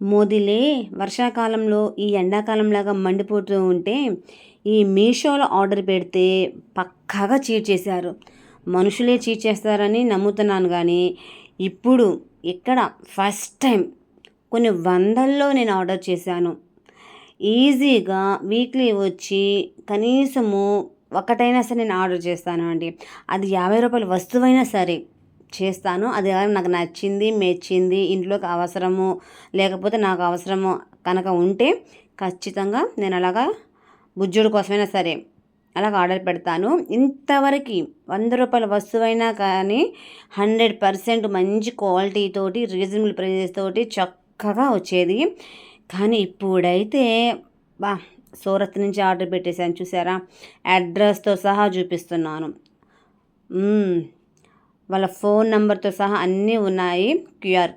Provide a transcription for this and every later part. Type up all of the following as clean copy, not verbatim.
మొదిలే వర్షాకాలంలో ఈ ఎండాకాలంలాగా మండిపోతూ ఉంటే ఈ మీషోలో ఆర్డర్ పెడితే పక్కాగా చీట్ చేశారు. మనుషులే చీట్ చేస్తారని నమ్ముతున్నాను కానీ ఇప్పుడు ఇక్కడ ఫస్ట్ టైం కొన్ని వందల్లో నేను ఆర్డర్ చేశాను. ఈజీగా వీక్లీ వచ్చి కనీసము ఒకటైనా సరే నేను ఆర్డర్ చేస్తాను అండి. అది రూ. 50 వస్తువైనా సరే చేస్తాను. అది నాకు నచ్చింది, మెచ్చింది, ఇంట్లోకి అవసరము లేకపోతే నాకు అవసరము కనుక ఉంటే ఖచ్చితంగా నేను అలాగా బుజ్జుడు కోసమైనా సరే అలాగ ఆర్డర్ పెడతాను. ఇంతవరకు రూ. 100 వస్తువైనా కానీ 100% మంచి క్వాలిటీతోటి రీజనబుల్ ప్రైజెస్ తోటి చక్కగా వచ్చేది. కానీ ఇప్పుడైతే బా సూరత్ నుంచి ఆర్డర్ పెట్టేశాను చూసారా, అడ్రస్తో సహా చూపిస్తున్నాను. వాళ్ళ ఫోన్ నెంబర్తో సహా అన్నీ ఉన్నాయి క్యూఆర్.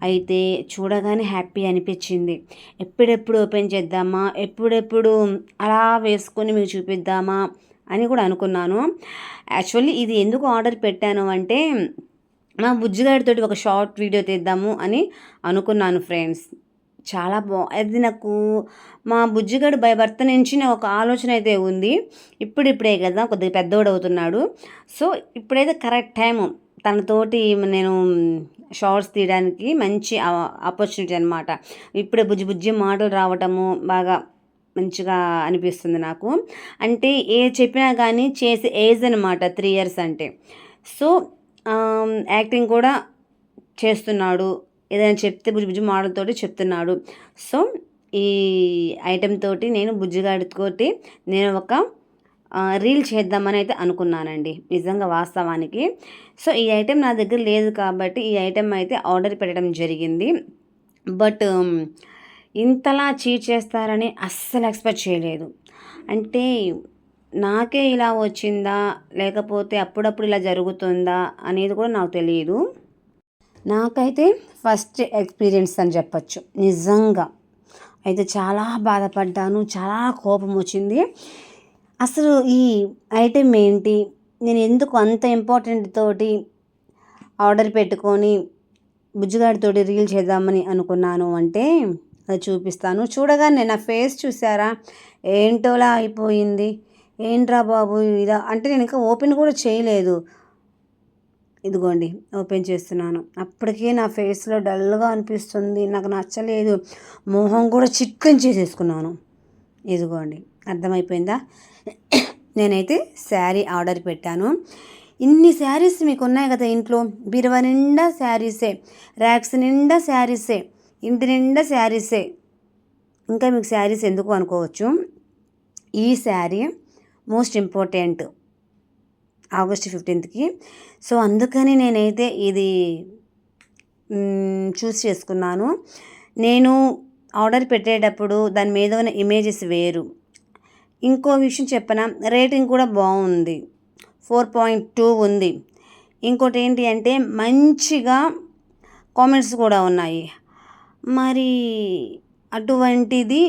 అయితే చూడగానే హ్యాపీ అనిపించింది. ఎప్పుడెప్పుడు ఓపెన్ చేద్దామా, ఎప్పుడెప్పుడు అలా వేసుకొని మీకు చూపిద్దామా అని కూడా అనుకున్నాను. యాక్చువల్లీ ఇది ఎందుకు ఆర్డర్ పెట్టాను అంటే మా బుజ్జిగాడితోటి ఒక షార్ట్ వీడియో తీద్దాము అని అనుకున్నాను ఫ్రెండ్స్. చాలా అది నాకు మా బుజ్జిగాడు బై బర్త్ నుంచి ఒక ఆలోచన అయితే ఉంది. ఇప్పుడిప్పుడే కదా కొద్దిగా పెద్దోడు అవుతున్నాడు. సో ఇప్పుడైతే కరెక్ట్ టైము తనతోటి నేను షార్ట్స్ తీయడానికి మంచి ఆపర్చునిటీ అనమాట. ఇప్పుడే బుజ్జి బుజ్జి మాటలు రావటము బాగా మంచిగా అనిపిస్తుంది నాకు. అంటే ఏ చెప్పినా కానీ చేసే ఏజ్ అనమాట 3 years అంటే. సో యాక్టింగ్ కూడా చేస్తున్నాడు. ఏదైనా చెప్తే బుజ్జి బుజ్జి మాటలతోటి చెప్తున్నాడు. సో ఈ ఐటెం తోటి నేను బుజ్జిగాడితోటి నేను ఒక రీల్ చేద్దామని అయితే అనుకున్నానండి నిజంగా వాస్తవానికి. సో ఈ ఐటెం నా దగ్గర లేదు కాబట్టి ఈ ఐటెం అయితే ఆర్డర్ పెట్టడం జరిగింది. బట్ ఇంతలా చీట్ చేస్తారని అస్సలు ఎక్స్పెక్ట్ చేయలేదు. అంటే నాకే ఇలా వచ్చిందా లేకపోతే అప్పుడప్పుడు ఇలా జరుగుతుందా అనేది కూడా నాకు తెలియదు. నాకైతే ఫస్ట్ ఎక్స్పీరియన్స్ అని చెప్పచ్చు నిజంగా. అయితే చాలా బాధపడ్డాను, చాలా కోపం వచ్చింది. అసలు ఈ ఐటెం ఏంటి, నేను ఎందుకు అంత ఇంపార్టెంట్ తోటి ఆర్డర్ పెట్టుకొని బుజ్జిగాడితోటి రీల్ చేద్దామని అనుకున్నాను అంటే అది చూపిస్తాను. చూడగానే నా ఫేస్ చూసారా ఏంటోలా అయిపోయింది. ఏంట్రా బాబు ఇలా అంటే నేను ఇంకా ఓపెన్ కూడా చేయలేదు. ఇదిగోండి ఓపెన్ చేస్తున్నాను. అప్పటికే నా ఫేస్లో డల్గా అనిపిస్తుంది, నాకు నచ్చలేదు. మొహం కూడా చిక్కని చేసేసుకున్నాను. ఇదిగోండి అర్థమైపోయిందా. నేనైతే శారీ ఆర్డర్ పెట్టాను. ఇన్ని శారీస్ మీకు ఉన్నాయి కదా ఇంట్లో, బీరువా నిండా శారీసే, ర్యాక్స్ నిండా శారీసే, ఇంటి నిండా శారీసే. ఇంకా మీకు శారీస్ ఎందుకు అనుకోవచ్చు. ఈ sari most important August 15th. So అందుకని నేనైతే ఇది చూస్ చేసుకున్నాను. నేను ఆర్డర్ పెట్టేటప్పుడు దాని మీద ఉన్న ఇమేజెస్ వేరు. ఇంకో విషయం చెప్పనా, రేటింగ్ కూడా బాగుంది, 4.2 ఉంది. ఇంకోటి ఏంటి అంటే మంచిగా కామెంట్స్ కూడా ఉన్నాయి. మరి అటువంటిది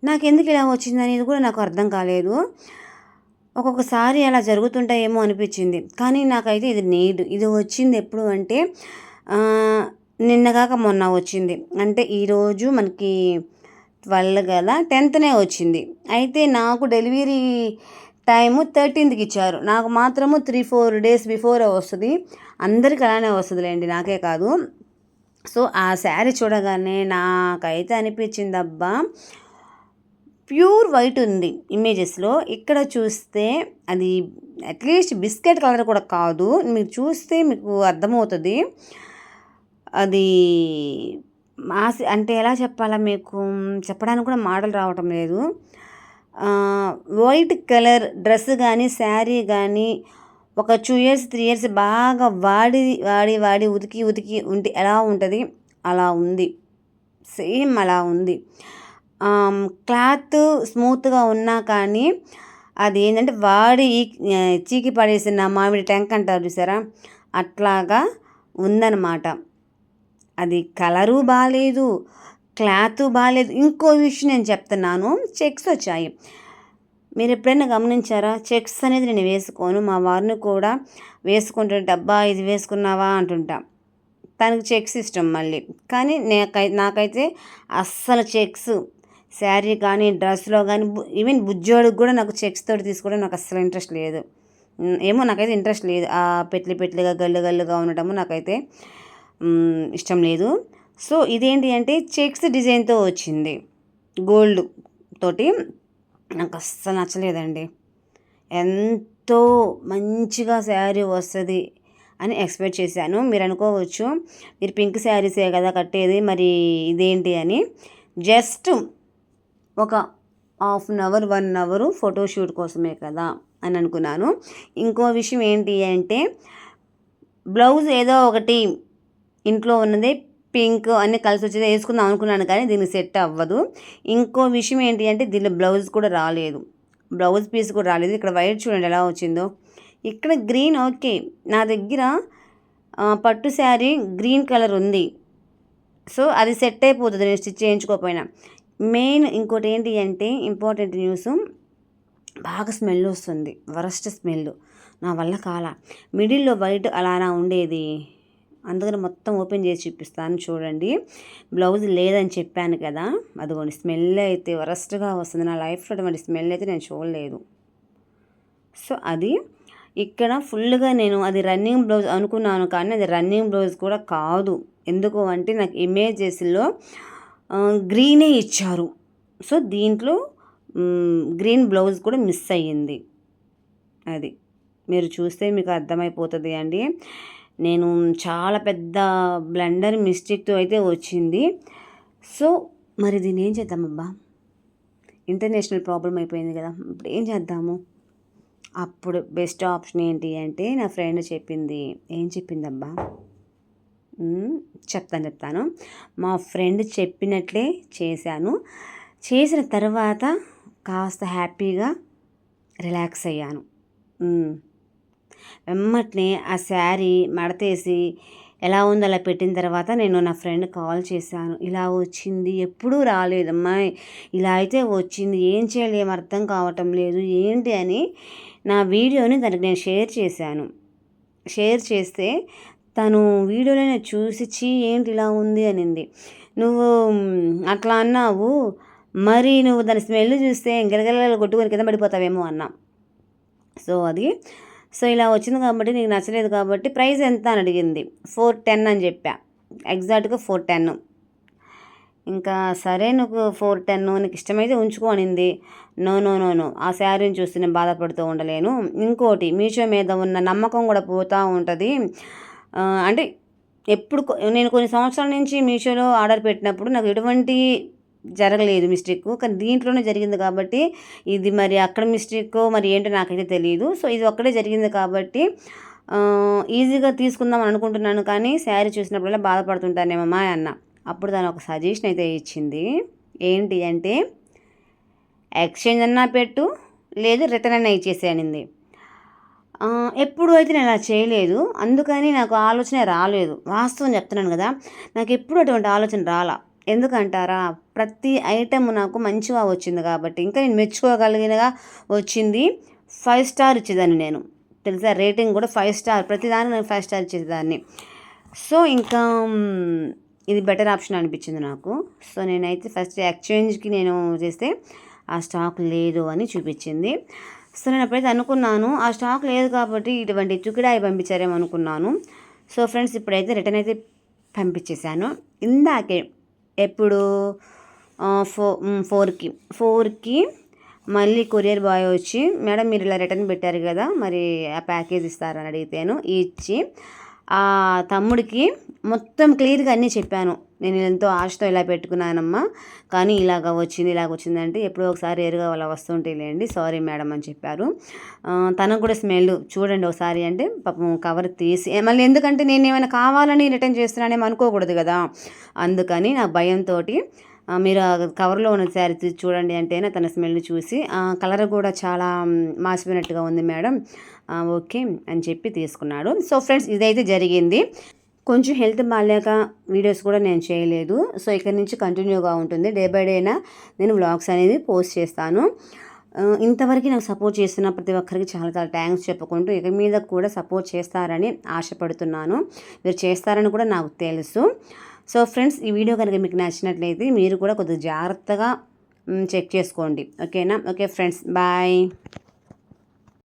నాకెందుకు ఇలా వచ్చింది అనేది కూడా నాకు అర్థం కాలేదు. ఒక్కొక్కసారి అలా జరుగుతుంటాయేమో అనిపించింది. కానీ నాకైతే ఇది నీడ్. ఇది వచ్చింది ఎప్పుడు అంటే నిన్నగాక మొన్న వచ్చింది. అంటే ఈరోజు మనకి 12 కదా, 10th వచ్చింది. అయితే నాకు డెలివరీ టైము 13th ఇచ్చారు. నాకు మాత్రము 3-4 days బిఫోరే వస్తుంది. అందరికి అలానే వస్తుందిలేండి, నాకే కాదు. సో ఆ శారీ చూడగానే నాకైతే అనిపించింది అబ్బా ప్యూర్ వైట్ ఉంది ఇమేజెస్లో. ఇక్కడ చూస్తే అది అట్లీస్ట్ బిస్కెట్ కలర్ కూడా కాదు. మీరు చూస్తే మీకు అర్థమవుతుంది. అది అంటే ఎలా చెప్పాలా మీకు చెప్పడానికి కూడా మాటలు రావటం లేదు. వైట్ కలర్ డ్రెస్ కానీ శారీ కానీ ఒక 2 years 3 years బాగా వాడి వాడి వాడి ఉతికి ఉతికి ఉంటే ఎలా ఉంటుంది అలా ఉంది, సేమ్ అలా ఉంది. క్లాత్ స్మూత్గా ఉన్నా కానీ అది ఏంటంటే వాడి చీకి పడేసిన మామిడి ట్యాంక్ అంటారు చూసారా, అట్లాగా ఉందన్నమాట. అది కలరు బాగాలేదు, క్లాత్ బాగాలేదు. ఇంకో విషయం నేను చెప్తున్నాను, చెక్స్ వచ్చాయి. మీరు ఎప్పుడైనా గమనించారా? చెక్స్ అనేది నేను వేసుకోను, మా వారిని కూడా వేసుకుంటుంటే అబ్బా ఇది వేసుకున్నావా అంటుంటా. తనకి చెక్స్ ఇష్టం మళ్ళీ. కానీ నాకైతే అస్సలు చెక్స్ శారీ కానీ, డ్రెస్‌లో కానీ, ఈవెన్ బుజ్జోడికి కూడా నాకు చెక్స్ తోటి తీసుకోవడం నాకు అస్సలు ఇంట్రెస్ట్ లేదు. ఏమో నాకైతే ఇంట్రెస్ట్ లేదు. పెట్లి పెట్లిగా, గల్లు గల్లుగా ఉండటము నాకైతే ఇష్టం లేదు. సో ఇదేంటి అంటే చెక్స్ డిజైన్‌తో వచ్చింది. గోల్డ్ తోటి. నాకు అస్సలు నచ్చలేదండి. ఎంతో మంచిగా శారీ వస్తది అని ఎక్స్‌పెక్ట్ చేశాను. మీరు అనుకోవచ్చు, మీరు పింక్ శారీసే కదా కట్టేది, మరి ఇదేంటి అని. జస్ట్ ఒక half an hour, 1 hour photoshoot కోసమే కదా అని అనుకున్నాను. ఇంకో విషయం ఏంటి అంటే, బ్లౌజ్ ఏదో ఒకటి ఇంట్లో ఉన్నదే పింక్ అన్నీ కలిసి వచ్చేది వేసుకుందాం అనుకున్నాను, కానీ దీనికి సెట్ అవ్వదు. ఇంకో విషయం ఏంటి అంటే, దీనిలో బ్లౌజ్ కూడా రాలేదు, బ్లౌజ్ పీస్ కూడా రాలేదు. ఇక్కడ వైట్ చూడండి ఎలా వచ్చిందో. ఇక్కడ గ్రీన్ ఓకే, నా దగ్గర పట్టు శారీ గ్రీన్ కలర్ ఉంది. సో అది సెట్ అయిపోతుంది నేను స్టిచ్ చేయించుకోకపోయినా. మెయిన్ ఇంకోటి ఏంటి అంటే, ఇంపార్టెంట్ న్యూస్, బాగా స్మెల్ వస్తుంది, వరస్ట్ స్మెల్. నా వల్ల కాల. మిడిల్లో వైట్ అలానా ఉండేది, అందుకని మొత్తం ఓపెన్ చేసి చూపిస్తాను చూడండి. బ్లౌజ్ లేదని చెప్పాను కదా, అదిగోండి స్మెల్ అయితే వరస్ట్గా వస్తుంది. నా లైఫ్లో అటువంటి స్మెల్ అయితే నేను చూడలేదు. సో అది ఇక్కడ ఫుల్గా నేను అది రన్నింగ్ బ్లౌజ్ అనుకున్నాను, కానీ అది రన్నింగ్ బ్లౌజ్ కూడా కాదు. ఎందుకు అంటే నాకు ఇమేజెస్లో గ్రీనే ఇచ్చారు. సో దీంట్లో గ్రీన్ బ్లౌజ్ కూడా మిస్ అయ్యింది. అది మీరు చూస్తే మీకు అర్థమైపోతుంది అండి. నేను చాలా పెద్ద బ్లండర్ మిస్టేక్తో అయితే వచ్చింది. సో మరి దీన్ని ఏం చేద్దామబ్బా, ఇంటర్నేషనల్ ప్రాబ్లం అయిపోయింది కదా, ఇప్పుడు ఏం చేద్దాము? అప్పుడు బెస్ట్ ఆప్షన్ ఏంటి అంటే, నా ఫ్రెండ్ చెప్పింది. ఏం చెప్పిందబ్బా, చెప్తాను. మా ఫ్రెండ్ చెప్పినట్లే చేశాను. చేసిన తర్వాత కాస్త హ్యాపీగా రిలాక్స్ అయ్యాను. వెమ్మటనే ఆ శారీ మడతేసి ఎలా ఉందో అలా పెట్టిన తర్వాత నేను నా ఫ్రెండ్ కాల్ చేశాను. ఇలా వచ్చింది, ఎప్పుడూ రాలేదమ్మా, ఇలా అయితే వచ్చింది, ఏం చేయాలి, ఏం అర్థం కావటం లేదు ఏంటి అని నా వీడియోని తనకి నేను షేర్ చేశాను. షేర్ చేస్తే తను వీడియోలోనే చూసి ఏంటి ఇలా ఉంది అనింది. నువ్వు అట్లా అన్నావు, మరి నువ్వు దాని స్మెల్ చూస్తే గిలగిల కొట్టుకొని కింద పడిపోతావేమో అన్నా. సో ఇలా వచ్చింది కాబట్టి నీకు నచ్చలేదు కాబట్టి ప్రైస్ ఎంత అని అడిగింది. 410 అని చెప్పా, ఎగ్జాక్ట్గా 410. ఇంకా సరే నువ్వు 410 నీకు ఇష్టమైతే ఉంచుకో అనింది. నో, ఆ శారీని చూస్తే నేను బాధపడుతూ ఉండలేను. ఇంకోటి, మీషో మీద ఉన్న నమ్మకం కూడా పోతూ ఉంటుంది. అంటే నేను కొన్ని సంవత్సరాల నుంచి మీషోలో ఆర్డర్ పెట్టినప్పుడు నాకు ఎటువంటి జరగలేదు మిస్టేక్, కానీ దీంట్లోనే జరిగింది కాబట్టి ఇది మరి అక్కడ మిస్టేక్ మరి ఏంటో నాకైతే తెలియదు. సో ఇది ఒక్కడే జరిగింది కాబట్టి ఈజీగా తీసుకుందాం అనుకుంటున్నాను, కానీ శారీ చూసినప్పుడల్లా బాధపడుతుంటానేమమ్మా అన్న. అప్పుడు తను ఒక సజెషన్ అయితే ఇచ్చింది. ఏంటి అంటే, ఎక్స్చేంజ్ అన్నా పెట్టు, లేదు రిటర్న్ అన్నా ఇచ్చేసేయనింది. ఎప్పుడు అయితే నేను అలా చేయలేదు, అందుకని నాకు ఆలోచన రాలేదు. వాస్తవం చెప్తున్నాను కదా, నాకు ఎప్పుడు అటువంటి ఆలోచన రాలా. ఎందుకంటారా, ప్రతి ఐటమ్ నాకు మంచిగా వచ్చింది కాబట్టి, ఇంకా నేను మెచ్చుకోగలిగినగా వచ్చింది. 5 స్టార్ ఇచ్చేదాన్ని నేను, తెలుసా, రేటింగ్ కూడా 5 స్టార్, ప్రతిదానికి నేను 5 స్టార్ ఇచ్చేదాన్ని. సో ఇంకా ఇది బెటర్ ఆప్షన్ అనిపించింది నాకు. సో నేనైతే ఫస్ట్ ఎక్స్చేంజ్కి నేను చేస్తే ఆ స్టాక్ లేదు అని చూపించింది. సో నేను అప్పుడైతే అనుకున్నాను, ఆ స్టాక్ లేదు కాబట్టి ఇటువంటి చుకిడాయి పంపించారేమో అనుకున్నాను. సో ఫ్రెండ్స్, ఇప్పుడైతే రిటర్న్ అయితే పంపించేశాను. ఇందాకే ఎప్పుడు 4కి మళ్ళీ కొరియర్ బాయ్ వచ్చి, మేడం మీరు ఇలా రిటర్న్ పెట్టారు కదా, మరి ఆ ప్యాకేజ్ ఇస్తారని అడిగితేను ఇచ్చి, ఆ తమ్ముడికి మొత్తం క్లియర్గా అన్నీ చెప్పాను. నేను ఎంతో ఆశతో ఇలా పెట్టుకున్నానమ్మా, కానీ ఇలాగ వచ్చిందంటే ఎప్పుడో ఒకసారి ఎరుగా అలా వస్తుంటేలేండి, సారీ మేడం అని చెప్పారు. తనకు కూడా స్మెల్ చూడండి ఒకసారి అంటే, పాపం కవర్ తీసి మళ్ళీ, ఎందుకంటే నేను ఏమైనా కావాలని రిటర్న్ చేస్తున్నానేమో అనుకోకూడదు కదా, అందుకని నా భయంతో మీరు కవర్లో ఉన్న శారీ తీసి చూడండి అంటేనే తన స్మెల్ చూసి, కలర్ కూడా చాలా మాసిపోయినట్టుగా ఉంది మేడం, ఓకే అని చెప్పి తీసుకున్నాడు. సో ఫ్రెండ్స్, ఇదైతే జరిగింది. కొంచెం హెల్త్ బాగాలేక వీడియోస్ కూడా నేను చేయలేదు. సో ఇక్కడ నుంచి కంటిన్యూగా ఉంటుంది, డే బై డేనా నేను వ్లాగ్స్ అనేది పోస్ట్ చేస్తాను. ఇంతవరకు నాకు సపోర్ట్ చేస్తున్న ప్రతి ఒక్కరికి చాలా చాలా థ్యాంక్స్ చెప్పుకుంటూ ఇక మీద కూడా సపోర్ట్ చేస్తారని ఆశపడుతున్నాను. మీరు చేస్తారని కూడా నాకు తెలుసు. సో ఫ్రెండ్స్, ఈ వీడియో కనుక మీకు నచ్చినట్లయితే మీరు కూడా కొద్దిగా జాగ్రత్తగా చెక్ చేసుకోండి. ఓకేనా? Okay friends, bye.